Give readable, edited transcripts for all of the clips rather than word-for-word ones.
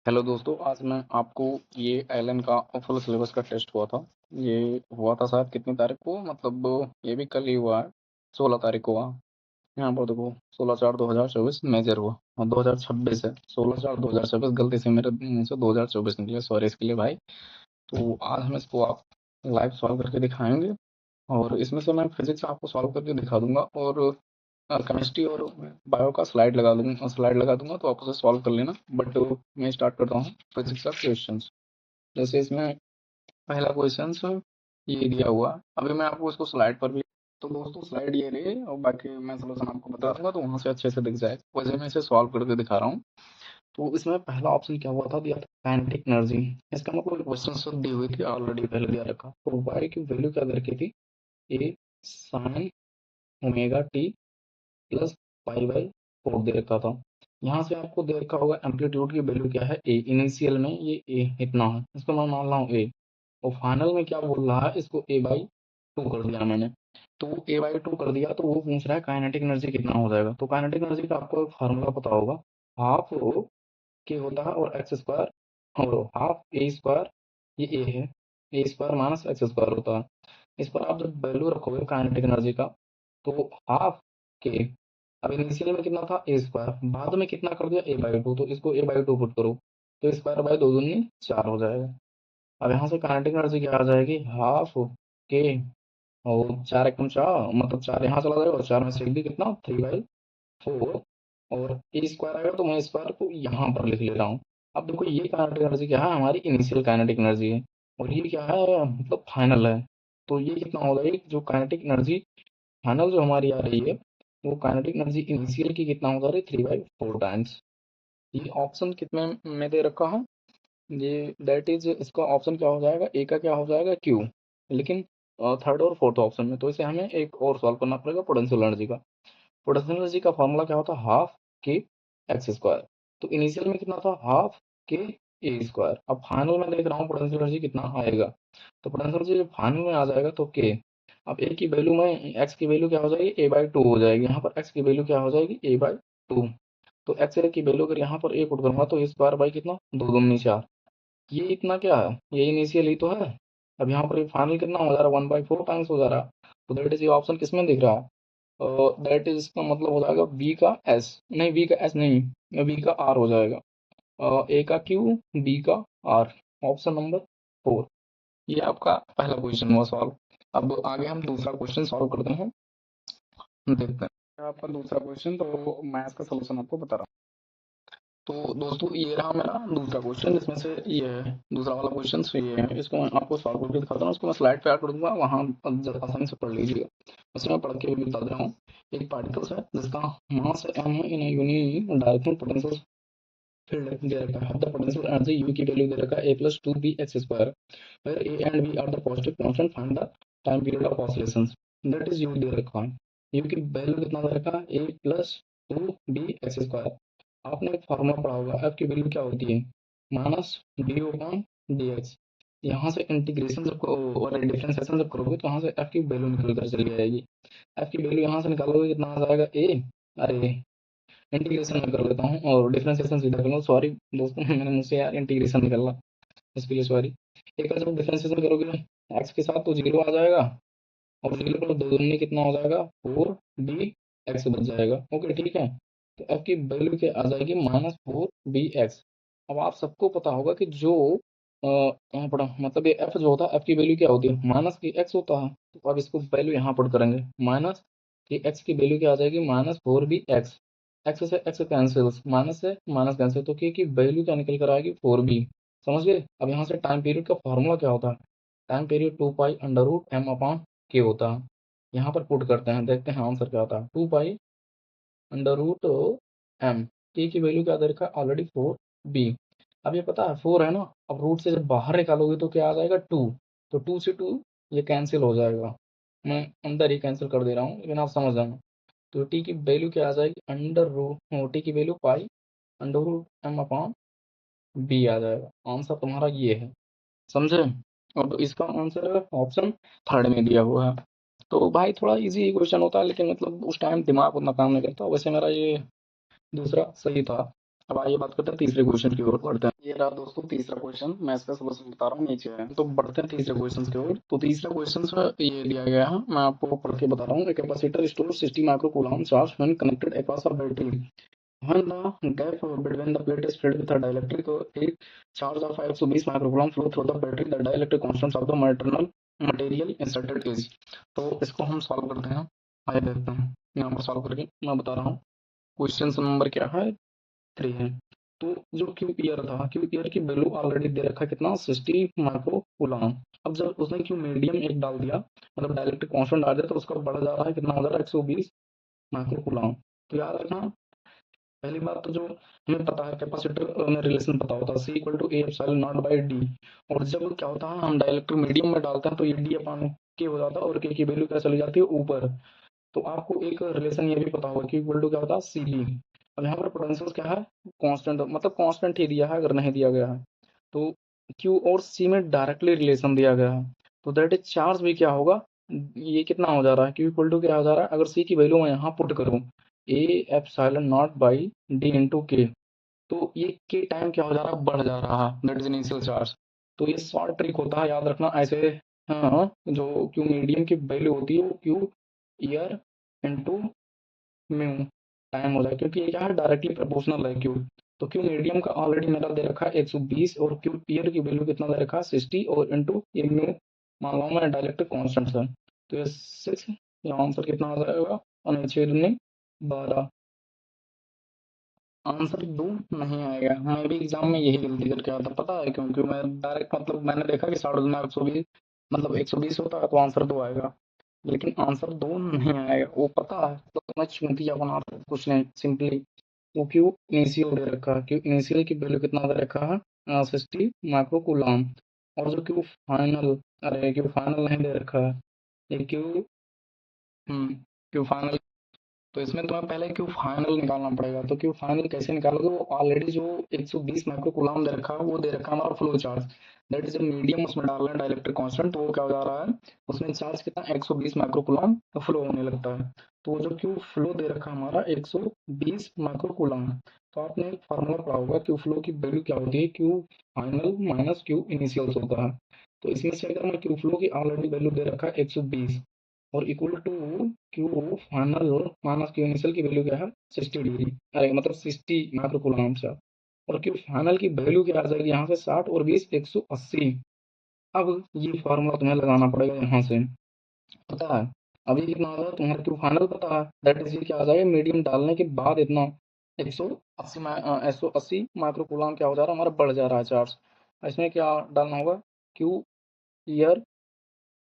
Hello दोस्तों, आज मैं आपको ये एलन का फुल सिलेबस का टेस्ट हुआ था। ये हुआ था शायद कितनी तारीख को, मतलब ये भी कल ही हुआ है। 16 तारीख को हुआ। यहाँ पर देखो, 16/4/2024 मेजर हुआ और 2026 है। 16/4/2026 गलती से मेरे मुंह से 2024 निकले, सॉरी इसके लिए भाई। तो आज हम इसको आप लाइव सॉल्व करके दिखाएंगे और इसमें से मैं फिजिक्स आपको सॉल्व करके दिखा दूंगा और केमिस्ट्री और बायो का स्लाइड लगा दूंगा, तो आप उसे सॉल्व कर लेना। बट मैं स्टार्ट करता हूँ फिजिक्स का क्वेश्चन। जैसे इसमें पहला क्वेश्चन ये दिया हुआ, अभी मैं आपको इसको स्लाइड पर भी, तो दोस्तों स्लाइड ये रही और बाकी मैं सोल्यूशन आपको बता दूंगा, तो वहां से अच्छे से दिख जाएगा। वैसे मैं इसे सॉल्व करके दिखा रहा हूँ। तो इसमें पहला ऑप्शन क्या हुआ था, दिया था काइनेटिक एनर्जी। इसका मतलब क्वेश्चन दी हुई थी ऑलरेडी, पहले दिया रखा। तो वाई की वैल्यू क्या दे रखी थी, a sine omega t plus pi by 4 दे रखा था। यहाँ से आपको दे रखा होगा एम्पलीट्यूड की वैल्यू क्या है, ए। इनिशियल में ये ए इतना है, इसको मैं मान रहा हूँ ए। और फाइनल में क्या बोल रहा है, इसको ए बाई 2 कर दिया मैंने। तो ए बाई 2 कर दिया, तो वो पूछ रहा है काइनेटिक एनर्जी कितना हो जाएगा। तो काइनेटिक एनर्जी का आपको एक फार्मूला पता होगा, हाफ रो के होता है और एक्स स्क्वायर और हाफ ए स्क्वायर, ये ए है, ए स्क्वायर माइनस एक्स स्क्वायर होता है। इस पर आप जब वैल्यू रखोगे काइनेटिक एनर्जी का, तो हाफ के, अब इनिशियल में कितना था ए स्क्वायर, बाद में कितना कर दिया ए बाई 2, तो इसको ए बाई 2 पुट करो, तो स्क्वायर बाई 2 दूनी 4 हो जाएगा। अब यहाँ से काइनेटिक एनर्जी क्या आ जाएगी, हाफ के और 4 एकम 4, मतलब 4 यहाँ चला जाएगा और 4 में से एक भी कितना 3/4, और ए स्क्वायर आएगा, तो मैं स्क्वायर को यहाँ पर लिख ले रहा हूँ। अब देखो ये काइनेटिक एनर्जी क्या है, हमारी इनिशियल काइनेटिक एनर्जी है, और ये क्या है, मतलब फाइनल है। तो ये कितना हो जाएगी, जो काइनेटिक एनर्जी फाइनल जो हमारी आ रही है, वो काइनेटिक एनर्जी इनिशियल की कितना हो जा रही है, 3/4 टाइम्स। ये ऑप्शन कितने में दे रखा है, ये दैट इज, इसका ऑप्शन क्या हो जाएगा, ए का क्या हो जाएगा क्यू, लेकिन थर्ड और फोर्थ ऑप्शन में। तो इसे हमें एक और सॉल्व करना पड़ेगा पोटेंशियल एनर्जी का। पोटेंशियल एनर्जी का फॉर्मूला क्या होता है, हाफ के एक्स स्क्वायर। तो इनिशियल में कितना था, हाफ के ए स्क्वायर। अब फाइनल में देख रहा हूँ पोटेंशियल एनर्जी कितना आएगा, तो पोटेंशियल एनर्जी फाइनल में आ जाएगा तो के। अब ए की वैल्यू में, एक्स की वैल्यू क्या हो जाएगी, ए बाई 2 हो जाएगी। यहाँ पर एक्स की वैल्यू क्या हो जाएगी, ए बाई 2। तो एक्स की वैल्यू अगर यहाँ पर ए पुट करूंगा, तो स्क्वायर बाई कितना, 2 दूनी 4। ये इतना क्या है, ये इनिशियल ही तो है। अब यहाँ पर फाइनल कितना हो जा रहा है, 1/4 टाइम्स हो जा रहा है। तो दैट इज ये ऑप्शन किसमें दिख रहा है, दैट इज, इसका मतलब हो जाएगा बी का एस, नहीं बी का एस नहीं, बी का आर हो जाएगा। ए का क्यू, बी का आर, ऑप्शन नंबर 4। ये आपका पहला क्वेश्चन हुआ सॉल्व। अब आगे हम दूसरा क्वेश्चन सॉल्व करते हैं, देखते हैं आपका दूसरा क्वेश्चन। तो मैं इसका सोल्यूशन आपको बता रहा हूँ। तो दोस्तों ये रहा मेरा दूसरा क्वेश्चन, जिसमें से ये है दूसरा वाला क्वेश्चन, ये है। इसको मैं आपको सॉल्व करके दिखाता हूँ, उसको मैं स्लाइड पे ऐड कर दूंगा, वहाँ जरा आसानी से पढ़ लीजिएगा। वैसे मैं पढ़ के भी बता दे रहा हूँ। एक पार्टिकल्स है जिसका मास m है in uni direction potential field दे रखा है। द पोटेंशियल एनर्जी यू की वैल्यू दे रखा है a+2b x square, where a and b are the positive constant, find the time period of oscillations. That is U दे रखा है। यू की वैल्यू कितना दे रखा है, a+2b x स्क्वायर। आपने एक फॉर्मूला पढ़ा होगा, एफ की वैल्यू क्या होती है, माइनस डी/dx। यहाँ से इंटीग्रेशन जब और डिफरेंशिएशन जब करोगे, तो यहाँ से एफ की वैल्यू निकल कर चली जाएगी। एफ की वैल्यू यहाँ से निकालोगे, कितना आ जाएगा ए, अरे इंटीग्रेशन में कर लेता हूँ और डिफरेंशिएशन सीधा कर लूँ, सॉरी दोस्तों मैंने मुझसे यार इंटीग्रेशन निकला, इसके लिए सॉरी। एक का जब डिफरेंशिएशन करोगे एक्स के साथ, तो जीरो आ जाएगा, और जीरो पर दो दूनी कितना हो जाएगा, 4b x बच जाएगा। ओके ठीक है। तो f की वैल्यू क्या आ जाएगी, -4bx। अब आप सबको पता होगा कि जो यहाँ पढ़ा, मतलब ये f जो होता है, f की वैल्यू क्या होती है, माइनस की x होता है। तो अब इसको वैल्यू यहाँ पुट करेंगे, माइनस की x की वैल्यू क्या आ जाएगी, -4bx। x से x कैंसिल, माइनस से माइनस कैंसिल, तो k की वैल्यू क्या निकल कर आएगी, 4b। समझ गए। अब यहाँ से टाइम पीरियड का फॉर्मूला क्या होता है, टाइम पीरियड 2π√m/k होता है। यहाँ पर पुट करते हैं, देखते हैं आंसर क्या आता है, 2π√m। के की वैल्यू क्या दे रखा है, ऑलरेडी 4b। अब ये पता है 4 है ना, अब रूट से जब बाहर निकालोगे तो क्या आ जाएगा, 2। तो 2 से 2 ये कैंसिल हो जाएगा, मैं अंदर ही कैंसिल कर दे रहा हूँ, लेकिन आप समझ जाना। तो टी की वैल्यू क्या आ जाएगी, टी की वैल्यू π√m/b आ जाएगा। आंसर तुम्हारा ये है, समझे। और इसका आंसर ऑप्शन थर्ड में दिया हुआ है। तो भाई थोड़ा इजी क्वेश्चन होता है, लेकिन मतलब उस टाइम दिमाग उतना काम नहीं करता। वैसे मेरा ये दूसरा सही था। अब आइए बात करते हैं तीसरे क्वेश्चन की ओर बढ़ते हैं। ये रहा दोस्तों तीसरा क्वेश्चन, मैं इसका सोल्यूशन बता रहा हूँ, नीचे है। तो बढ़ते हैं तीसरे क्वेश्चन की ओर। तो तीसरा क्वेश्चन ये दिया गया है, मैं आपको पढ़ के बता रहा हूँ। A capacitor stores 60 microcoulomb charge when connected across a battery. When the gap between the plate is filled with a dielectric, a charge of 520 microcoulomb flow through the battery. The dielectric constants of the material inserted is। तो इसको हम solve करते हैं। आइए देखते हैं यहाँ पर सॉल्व करके मैं बता रहा हूँ। क्वेश्चन नंबर क्या है, 3 है। तो जो क्यू ईयर था, क्यू ईयर की वैल्यू ऑलरेडी दे रखा है कितना, 60 माइक्रो कूलम। अब जब उसने क्यू मीडियम एक डाल दिया, मतलब डाइलेक्ट्रिक कांस्टेंट डाल दिया, तो उसका बढ़ जा रहा है, कितना हो जा रहा है, 120 माइक्रो कूलम। तो याद रखना, पहली बात तो जो हमें पता है कैपेसिटर में रिलेशन पता होता है, c equal to a epsilon nought by d. और जब क्या होता है, हम डाइलेक्ट्रिक मीडियम में डालते हैं तो ये डी अपॉन के हो जाता है, और के की वैल्यू क्या चली जाती है, ऊपर। तो आपको एक रिलेशन ये भी पता होगा कि इक्वल टू क्या होता है, सी बी। अब यहाँ पर पोटेंशियल क्या है, कांस्टेंट, मतलब कांस्टेंट ही दिया है अगर नहीं दिया गया है तो। क्यू और सी में डायरेक्टली रिलेशन दिया गया है, तो दैट इज चार्ज भी क्या होगा, ये कितना हो जा रहा है, क्यू इक्वल टू क्या हो जा रहा है, अगर सी की वैल्यू मैं यहाँ पुट करूँ, ए epsilon nought by D into के, तो ये के टाइम क्या हो जा रहा है, बढ़ जा रहा है, दैट इज इनिशियल चार्ज। तो ये शॉर्ट ट्रिक होता है, याद रखना ऐसे। हाँ, जो क्यू मीडियम की वैल्यू होती है वो Q year into mu time हो जाए, क्योंकि ये क्या है, डायरेक्टली प्रोपोर्शनल है क्यू। तो क्यू मीडियम का ऑलरेडी मेरा दे रखा है 120, और क्यू ईयर की वैल्यू कितना दे रखा है, 60, और इंटू ये म्यू मान लो मैं डायरेक्ट कांस्टेंट है। तो ये 6, ये आंसर कितना आ जाएगा, और 6 दूनी 12। आंसर दो नहीं आएगा। मैं भी एग्जाम में यही गलती करके आया था, पता है क्यों, क्यों मैं डायरेक्ट, मतलब मैंने देखा कि साढ़े में 120, मतलब 120 होता है तो आंसर दो आएगा, लेकिन आंसर दो नहीं आएगा, वो पता है। तो मैं चूतिया बना रहा हूँ, कुछ नहीं, सिंपली वो क्यू इनिशियल दे रखा है, क्यू इनिशियल की वैल्यू कितना दे रखा है, 60 माइक्रो कूलम। और जो क्यू फाइनल, अरे क्यू फाइनल नहीं दे रखा है, ये क्यू, क्यू फाइनल। तो इसमें तुम्हें पहले क्यू फाइनल निकालना पड़ेगा। तो क्यू फाइनल कैसे निकालोगे, वो ऑलरेडी जो 120 माइक्रो कूलम दे रखा है वो दे रखा है हमारा flow charge, that is medium, उसमें डाल रहे हैं डाइलेक्ट्रिक कांस्टेंट, तो वो क्या हो जा रहा है, उसमें चार्ज कितना, 120 माइक्रो कूलम फ्लो होने लगता है। तो वो जो क्यू फ्लो दे रखा है हमारा 120 माइक्रो कूलम। तो आपने एक फार्मूला पढ़ा होगा, क्यू फ्लो की वैल्यू क्या होती है, Q final minus Q initial होता है। तो इसमें से अगर मैं क्यू फ्लो की ऑलरेडी वैल्यू दे रखा है 120, और equal to Q final minus Q initial की वैल्यू क्या है, 60 डिग्री, अरे मतलब 60 माइक्रो कूलम से। और क्यू फाइनल की वैल्यू क्या आ जाएगी यहाँ से, 60 और 20 180। अब ये फार्मूला तुम्हें लगाना पड़ेगा यहाँ से, पता है। अभी कितना आ जाएगा तुम्हारा, क्यू फाइनल पता है, दैट इज क्या आ जाएगा, मीडियम डालने के बाद इतना 180 माइक्रो कूलम क्या हो जा रहा है, हमारा बढ़ जा रहा है चार्ज। इसमें क्या डालना होगा, क्यू ईयर,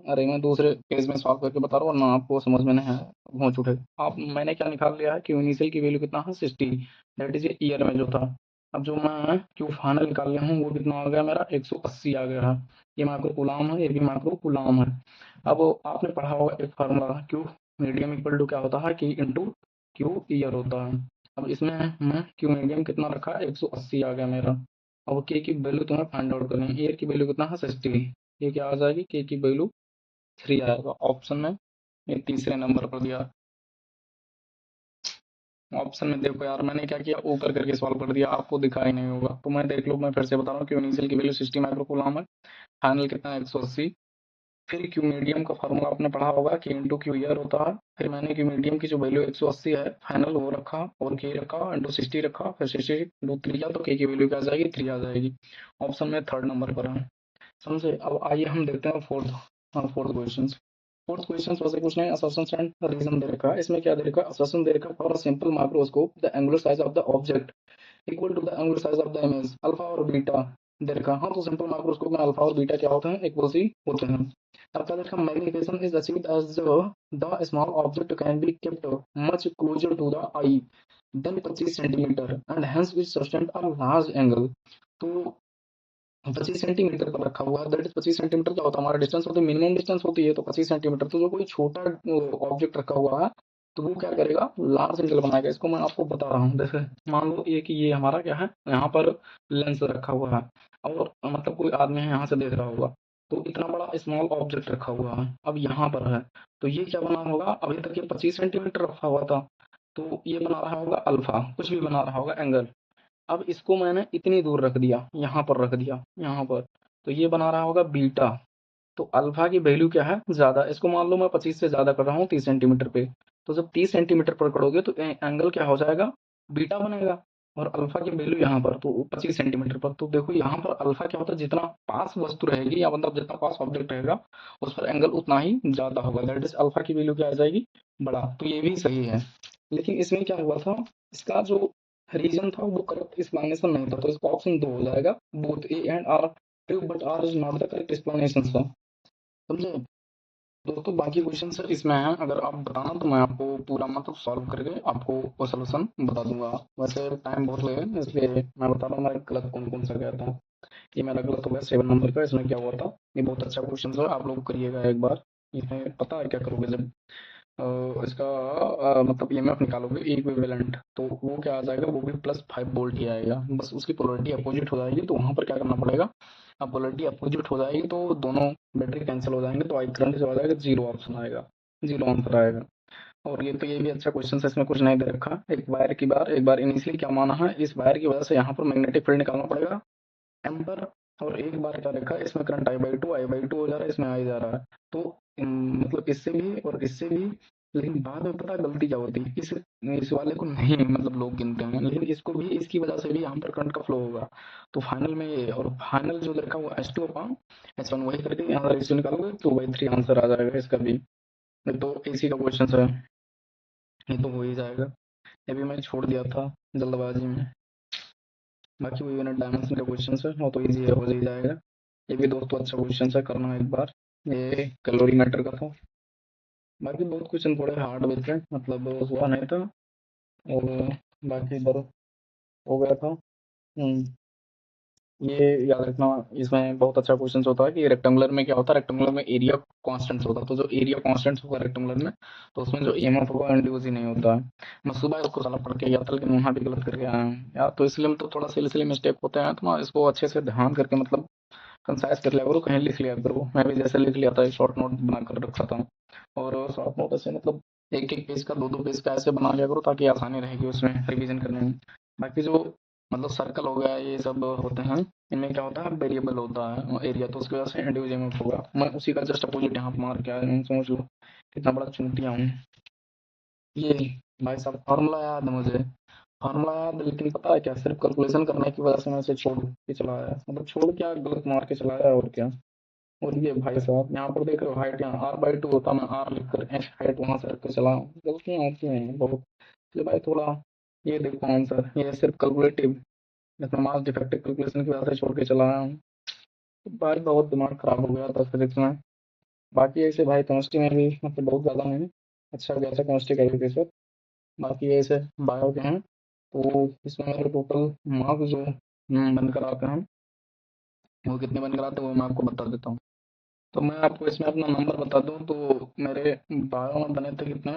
अरे मैं दूसरे पेज में सॉल्व करके बता रहा हूँ, वरना आपको समझ में नहीं आया, पहुंच उठे आप। मैंने क्या निकाल लिया है, क्यू इनिशियल की वैल्यू कितना है, 60, दैट इज ईयर में जो था। अब जो मैं क्यू फाइनल निकाल लिया हूँ वो कितना आ गया मेरा, 180 आ गया है। ये माइक्रो कूलम है, ये भी माइक्रो कूलम है। अब आपने पढ़ा होगा एक formula, Q medium equal to क्या होता है, की इंटू क्यू ईयर होता है। अब इसमें मैं क्यू मीडियम कितना रखा है, 180 आ गया मेरा। अब के की वैल्यू तुम्हें फाइंड आउट करनी है, ईयर की वैल्यू कितना है, 60। ये क्या आ जाएगी, के की वैल्यू 3 आएगा ऑप्शन में, ये तीसरे नंबर पर दिया। ऑप्शन में देखो यार, मैंने क्या किया, ऊपर करके सॉल्व कर दिया, आपको दिखाई नहीं होगा तो मैं देख लो, मैं फिर से बता रहा हूँ, क्यू इनिशियल की वैल्यू 60 माइक्रो कूलम है, फाइनल कितना है, 180। फिर क्यू मीडियम का फार्मूला आपने पढ़ा होगा, के इंटू क्यू ईयर होता है। फिर मैंने क्यू मीडियम की जो वैल्यू 180 है फाइनल वो रखा, और के रखा इंटू 60 रखा, फिर 60 इंटू 3 किया, तो के की वैल्यू क्या आ जाएगी, 3 आ जाएगी। ऑप्शन में थर्ड नंबर पर है, समझे। अब आइए हम देखते हैं फोर्थ क्वेश्चन। फोर्थ क्वेश्चन वैसे कुछ नहीं, असर्शन एंड रीजन दे रखा है। इसमें क्या दे रखा है, असर्शन दे रखा है, for a simple microscope the angular size of the object equal to the angular size of the image, alpha और बीटा दे रखा है। हाँ, तो सिंपल माइक्रोस्कोप में अल्फा और बीटा क्या होते हैं, इक्वल सी होते हैं। अब क्या देखा, magnification is achieved as the small object can be kept much closer to the eye than 25 centimetre and hence which subtends a large angle. तो 25 सेंटीमीटर पर रखा हुआ है, दैट इज 25 सेंटीमीटर क्या होता है, हमारा डिस्टेंस होती है, मिनिमम डिस्टेंस होती है, तो 25 सेंटीमीटर। तो जो कोई छोटा ऑब्जेक्ट रखा हुआ है तो वो क्या करेगा, लार्ज एंगल बनाएगा। इसको मैं आपको बता रहा हूँ, जैसे मान लो ये कि ये हमारा क्या है, यहाँ पर लेंस रखा हुआ है, और मतलब कोई आदमी है यहाँ से देख रहा होगा, तो इतना बड़ा स्मॉल ऑब्जेक्ट रखा हुआ है, अब यहाँ पर है, तो ये क्या बना होगा, अभी तक ये 25 सेंटीमीटर रखा हुआ था, तो ये बना रहा होगा अल्फा, कुछ भी बना रहा होगा एंगल। अब इसको मैंने इतनी दूर रख दिया, यहाँ पर रख दिया, यहाँ पर, तो ये बना रहा होगा बीटा। तो अल्फा की वैल्यू क्या है, ज्यादा। इसको मान लो मैं 25 से ज्यादा कर रहा हूँ 30 सेंटीमीटर पे, तो जब 30 सेंटीमीटर पर करोगे तो एंगल क्या हो जाएगा, बीटा बनेगा। और अल्फा की वैल्यू यहाँ पर तो 25 सेंटीमीटर पर, तो देखो यहाँ पर अल्फा क्या होता है, जितना पास वस्तु रहेगी या मतलब जितना पास ऑब्जेक्ट रहेगा उस पर एंगल उतना ही ज्यादा होगा, दैट इज अल्फा की वैल्यू क्या आ जाएगी, बड़ा। तो ये भी सही है। लेकिन इसमें क्या हुआ था, इसका जो रीजन था वो करेक्ट एक्सप्लेनेशन नहीं था, तो इसका ऑप्शन 2 हो जाएगा, both A and R true but R is not the correct explanation. समझे दोस्तों, बाकी क्वेश्चन सर इसमें है, अगर आप बताना तो मैं आपको पूरा मतलब सॉल्व करके आपको वो सोल्यूशन बता दूंगा। वैसे टाइम बहुत लगेगा इसलिए मैं बता रहा हूँ मेरा गलत कौन कौन सा गया था। ये मेरा गलत हो गया 7 नंबर का, इसमें क्या हुआ था, ये बहुत अच्छा क्वेश्चन है, आप लोग करिएगा एक बार। इसमें पता है क्या करोगे, जब इसका मतलब ईएमएफ निकालोगे इक्विवेलेंट, तो वो क्या आ जाएगा, वो भी +5 वोल्ट ही आएगा, बस उसकी पोलरिटी अपोजिट हो जाएगी, तो वहां पर क्या करना पड़ेगा, अब पोलरिटी अपोजिट हो जाएगी तो दोनों बैटरी कैंसिल हो जाएंगे, तो आई करंट जो आ जाएगा 0 ऑप्शन आएगा, 0 आंसर आएगा। और ये भी अच्छा क्वेश्चन है, इसमें कुछ नहीं दे रखा, एक बार इनिशियली क्या माना है, इस वायर की वजह से यहाँ पर मैग्नेटिक फील्ड निकालना पड़ेगा एम्पर। और एक बार क्या रखा है, इसमें करंट आई बाई टू हो जा रहा है, इसमें आई जा रहा है, तो मतलब इससे भी और इससे भी। लेकिन बाद में पता है गलती क्या होती है, इस वाले को नहीं मतलब लोग गिनते हैं, लेकिन इसको भी इसकी वजह से भी यहाँ पर करंट का फ्लो होगा, तो फाइनल में ये, और फाइनल जो रखा वो H2/H1 वही करके यहाँ रेशियो निकालोगे तो 2/3 आंसर आ जाएगा इसका भी। ये तो इसी का क्वेश्चन है, ये तो हो ही जाएगा। ये भी मैं छोड़ दिया था जल्दबाजी में। बाकी वो यूनिट डायमेंशन का क्वेश्चन है, वो तो इजी है, हो ही जाएगा। ये भी दोस्तों अच्छा क्वेश्चन है, करना एक बार। ये कैलोरी मैटर का था। बाकी बहुत क्वेश्चन थोड़े हार्ड भी थे, मतलब हुआ नहीं था, और बाकी इधर हो गया था। ये याद रखना, इसमें बहुत अच्छा क्वेश्चन होता है कि रेक्टेंगुलर में क्या होता है, रेक्टेंगुलर में एरिया कांस्टेंट होता है, तो जो एरिया कांस्टेंट होगा रेक्टेंगुलर में, तो उसमें जो ईएमएफ होगा इंड्यूस ही नहीं होता है। मैं सुबह इसको साला पढ़ के गया था, लेकिन वहाँ भी गलत करके आया हूँ यार, तो इसलिए मतलब थोड़ा सिलसिले मिस्टेक होते हैं, तो मैं इसको अच्छे से ध्यान करके मतलब कंसाइज कर लिया करो, कहीं लिख लिया करो, मैं भी जैसे लिख लिया था शॉर्ट नोट बना कर रखा था। और शॉर्ट नोट ऐसे मतलब एक एक पेज का, दो दो पेज का ऐसे बना लिया करो, ताकि आसानी रहेगी उसमें रिवीजन करने में। बाकी जो मतलब सर्कल हो गया, ये सब होते हैं, इनमें क्या होता है, वेरिएबल होता है एरिया, तो उसकी वजह से इंडिविजुअल होगा। मैं उसी का जस्ट अपोजिट यहाँ पर मार के आया हूँ, समझ लो कितना बड़ा चुनौतियाँ हूँ। ये भाई साहब फॉर्मूला याद है मुझे, फॉर्मूला याद है, लेकिन पता है क्या, सिर्फ कैलकुलेशन करने की वजह से मैं इसे छोड़ के चला आया, मतलब छोड़ क्या, गलत मार के चला आया, और क्या। और ये भाई साहब यहाँ पर देख रहे हो, हाइट यहाँ r/2 होता, मैं r लिख कर एच हाइट वहां से रख कर चला हूँ, गलतियाँ आती हैं बहुत। इसलिए भाई थोड़ा ये देखो आंसर, ये सिर्फ कैलकुलेटिव, इसमें मास डिफेक्टिव कैलकुलेशन की वजह से छोड़ के चला आया हूँ, तो भाई बहुत दिमाग खराब हो गया था फिजिक्स में। बाकी ऐसे भाई केमिस्ट्री में भी मतलब बहुत ज़्यादा नहीं, अच्छा गया था केमिस्ट्री का भी सर। बाकी ऐसे बायो के हैं, तो इसमें मेरे टोटल मार्क्स जो बनकर आते हैं, वो कितने बनकर आते हैं वो मैं आपको बता देता हूँ। तो मैं आपको इसमें अपना नंबर बता दूं, तो मेरे बायो में बने थे कितने,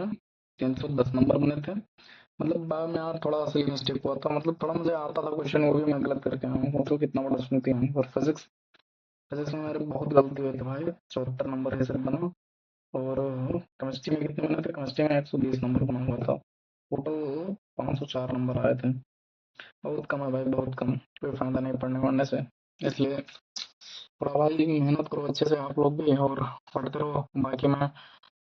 310 नंबर बने थे। मतलब बायो में यार थोड़ा सही मिस्टेक हुआ था, मतलब थोड़ा मुझे आता था क्वेश्चन, वो भी मैं गलत करके आया हूँ, तो कितना बड़ा चुनौती है। और फिजिक्स फिजिक्स में मेरे बहुत गलती हुई थी भाई, 74 नंबर ऐसे बना। और केमिस्ट्री में कितने बने थे, केमिस्ट्री में 120 नंबर बना हुआ था, टोटल 504 नंबर आए थे। बहुत कम है भाई, बहुत कम, कोई फायदा नहीं पढ़ने वढ़ने से। इसलिए थोड़ा भाई मेहनत करो अच्छे से आप लोग भी, और पढ़ते रहो। बाकी मैं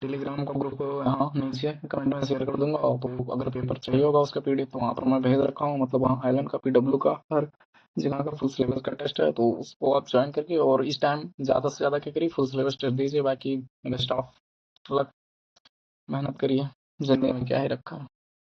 टेलीग्राम का ग्रुप यहाँ नीचे कमेंट में शेयर कर दूंगा, तो अगर पेपर चाहिए होगा उसका पीडीएफ तो वहाँ पर मैं भेज रखा हूँ, मतलब वहाँ आइलैंड का पीडब्ल्यू का हर जगह का फुल सिलेबस का टेस्ट है, तो उसको आप ज्वाइन करके और इस टाइम ज़्यादा से ज़्यादा क्या करिए, फुल सिलेबस टेस्ट दीजिए। बाकी बेस्ट ऑफ लक, मेहनत करिए, जिंदगी में क्या ही रखा है।